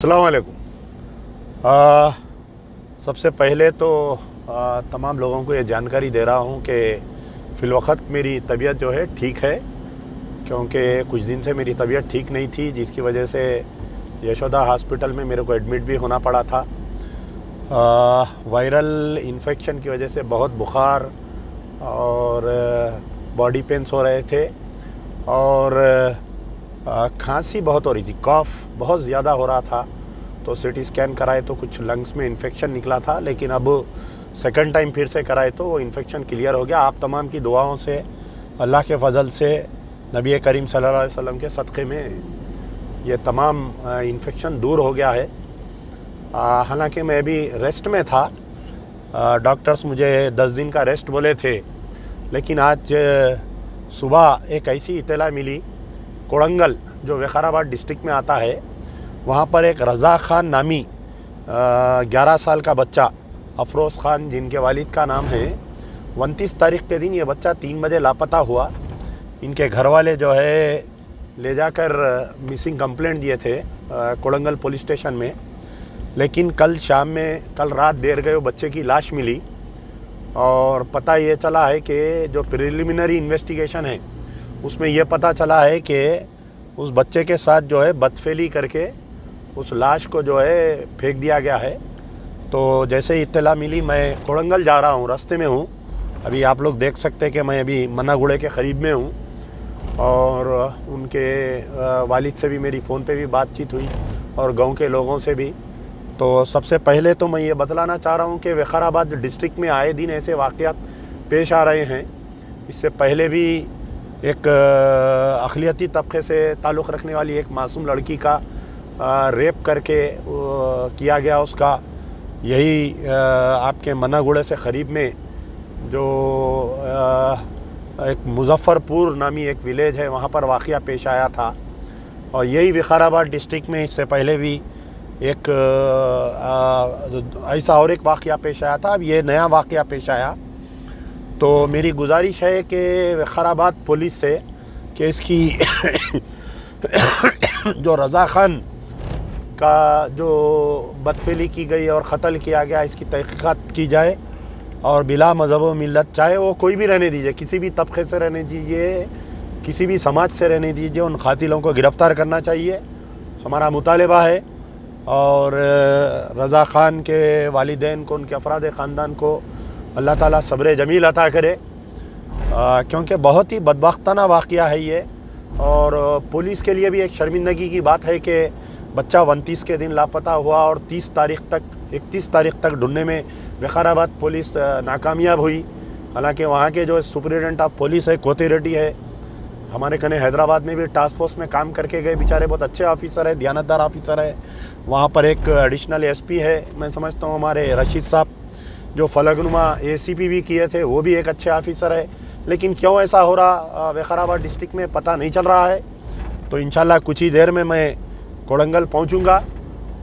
अस्सलाम वालेकुम। सबसे पहले तो तमाम लोगों को ये जानकारी दे रहा हूँ कि फ़िलवक़्त मेरी तबीयत जो है ठीक है, क्योंकि कुछ दिन से मेरी तबीयत ठीक नहीं थी, जिसकी वजह से यशोदा हॉस्पिटल में मेरे को एडमिट भी होना पड़ा था। वायरल इन्फेक्शन की वजह से बहुत बुखार और बॉडी पेन्स हो रहे थे और खांसी बहुत हो रही थी, कॉफ़ बहुत ज़्यादा हो रहा था। तो सीटी स्कैन कराए तो कुछ लंग्स में इन्फेक्शन निकला था, लेकिन अब सेकंड टाइम फिर से कराए तो वो इन्फेक्शन क्लियर हो गया। आप तमाम की दुआओं से, अल्लाह के फ़ज़ल से, नबी करीम सल्लल्लाहु अलैहि वसल्लम के सदक़े में ये तमाम इन्फेक्शन दूर हो गया है। हालांकि मैं अभी रेस्ट में था, डॉक्टर्स मुझे 10 दिन का रेस्ट बोले थे, लेकिन आज सुबह एक ऐसी इत्तला मिली, कोड़ंगल जो विकाराबाद डिस्ट्रिक्ट में आता है, वहाँ पर एक रज़ा ख़ान नामी 11 साल का बच्चा, अफरोज़ ख़ान जिनके वालिद का नाम है, 29 तारीख़ के दिन ये बच्चा 3 बजे लापता हुआ। इनके घर वाले जो है ले जाकर मिसिंग कंप्लेंट दिए थे कोड़ंगल पुलिस स्टेशन में, लेकिन कल रात देर गए वो बच्चे की लाश मिली और पता ये चला है कि जो प्रिलिमिनरी इन्वेस्टिगेशन है उसमें ये पता चला है कि उस बच्चे के साथ जो है बदफेली करके उस लाश को जो है फेंक दिया गया है। तो जैसे ही इत्तला मिली, मैं कोड़ंगल जा रहा हूँ, रास्ते में हूँ। अभी आप लोग देख सकते हैं कि मैं अभी मन्नागुड़े के क़रीब में हूँ और उनके वालिद से भी मेरी फ़ोन पे भी बातचीत हुई और गांव के लोगों से भी। तो सबसे पहले तो मैं ये बतलाना चाह रहा हूँ कि विकाराबाद डिस्ट्रिक्ट में आए दिन ऐसे वाक़यात पेश आ रहे हैं। इससे पहले भी एक अक़लियती तबके से ताल्लुक़ रखने वाली एक मासूम लड़की का रेप करके किया गया उसका, यही आपके मन्नागुड़े से क़रीब में जो एक मुज़फ़्फ़रपुर नामी एक विलेज है, वहाँ पर वाक़या पेश आया था। और यही विकाराबाद डिस्ट्रिक्ट में इससे पहले भी एक ऐसा और एक वाक़या पेश आया था। अब ये नया वाक़या पेश आया। तो मेरी गुजारिश है कि विकाराबाद पुलिस से कि इसकी जो रज़ा ख़ान का जो बदफेली की गई और क़त्ल किया गया, इसकी तहक़ीक़ात की जाए और बिला मज़हब व मिल्लत, चाहे वो कोई भी रहने दीजिए, किसी भी तबके से रहने दीजिए, किसी भी समाज से रहने दीजिए, उन क़ातिलों को गिरफ़्तार करना चाहिए, हमारा मुतालबा है। और रज़ा ख़ान के वालिदैन को, उनके अफराद ख़ानदान को अल्लाह ताला सब्र जमील अता करे, क्योंकि बहुत ही बदबख्ताना वाक़या है ये। और पुलिस के लिए भी एक शर्मिंदगी की बात है कि बच्चा 29 के दिन लापता हुआ और 31 तारीख़ तक ढूंढने में विकाराबाद पुलिस नाकामयाब हुई। हालांकि वहाँ के जो सुपरिटेंडेंट ऑफ पुलिस है, कोती रेड्डी है, हमारे कने हैदराबाद में भी टास्क फोर्स में काम करके गए, बेचारे बहुत अच्छे ऑफिसर है, दयानतदार ऑफिसर है। वहाँ पर एक एडिशनल एसपी है, मैं समझता हूँ हमारे रशीद साहब, जो फलकनुमा एसीपी भी किए थे, वो भी एक अच्छे ऑफिसर है। लेकिन क्यों ऐसा हो रहा विकाराबाद डिस्ट्रिक्ट में पता नहीं चल रहा है। तो इंशाल्लाह कुछ ही देर में मैं कोड़ंगल पहुँचूँगा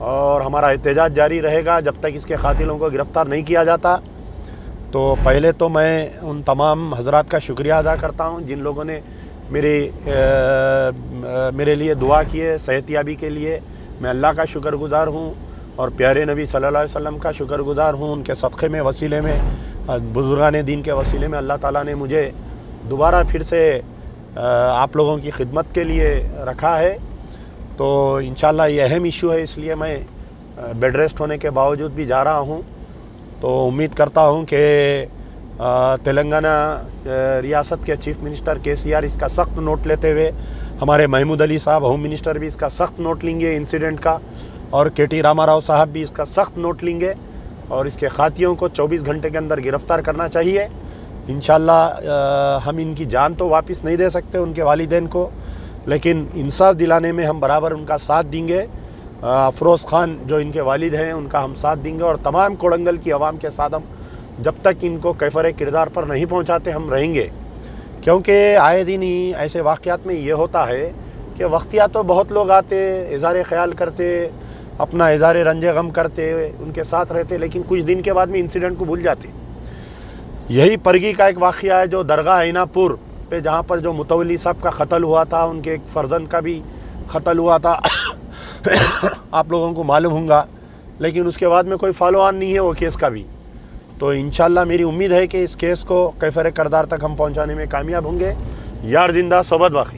और हमारा एहतजाज जारी रहेगा जब तक इसके क़ातिलों को गिरफ़्तार नहीं किया जाता। तो पहले तो मैं उन तमाम हज़रात का शुक्रिया अदा करता हूँ जिन लोगों ने मेरे लिए दुआ की है, सेहतियाबी के लिए। मैं अल्लाह का शुक्रगुज़ार हूँ और प्यारे नबी सल्लल्लाहु अलैहि वसल्लम का शुक्रगुज़ार हूँ। उनके सदक़े में, वसीले में, बुज़ुर्गान दीन के वसीले में अल्लाह ताला ने मुझे दोबारा फिर से आप लोगों की खिदमत के लिए रखा है। तो इंशाल्लाह ये अहम इशू है, इसलिए मैं बेड रेस्ट होने के बावजूद भी जा रहा हूँ। तो उम्मीद करता हूँ कि तेलंगाना रियासत के चीफ़ मिनिस्टर KCR इसका सख्त नोट लेते हुए, हमारे महमूद अली साहब होम मिनिस्टर भी इसका सख्त नोट लेंगे इंसिडेंट का, और KT रामाराव साहब भी इसका सख्त नोट लेंगे और इसके क़ातिलों को 24 घंटे के अंदर गिरफ़्तार करना चाहिए। इंशाल्लाह हम इनकी जान तो वापस नहीं दे सकते उनके वालिदैन को, लेकिन इंसाफ दिलाने में हम बराबर उनका साथ देंगे। अफरोज़ ख़ान जो इनके वालिद हैं उनका हम साथ देंगे और तमाम कोड़ंगल की आवाम के साथ हम जब तक इनको कैफ़र किरदार पर नहीं पहुंचाते हम रहेंगे। क्योंकि आए दिन ही ऐसे वाक़यात में ये होता है कि वक्तिया तो बहुत लोग आते, इज़हार ख़याल करते, अपना इज़हार रंज गम करते, उनके साथ रहते, लेकिन कुछ दिन के बाद में इंसिडेंट को भूल जाते। यही परगी का एक वाक़या है जो दरगाह ऐनापुर पे, जहाँ पर जो मुतवली साहब का क़त्ल हुआ था, उनके एक फ़र्जंद का भी क़त्ल हुआ था آپ لوگوں کو معلوم ہوگا، لیکن اس کے بعد میں کوئی فالو آن نہیں ہے وہ کیس کا بھی. تو انشاءاللہ میری امید ہے کہ اس کیس کو کیفر کردار تک ہم پہنچانے میں کامیاب ہوں گے. یار زندہ صحبت باقی.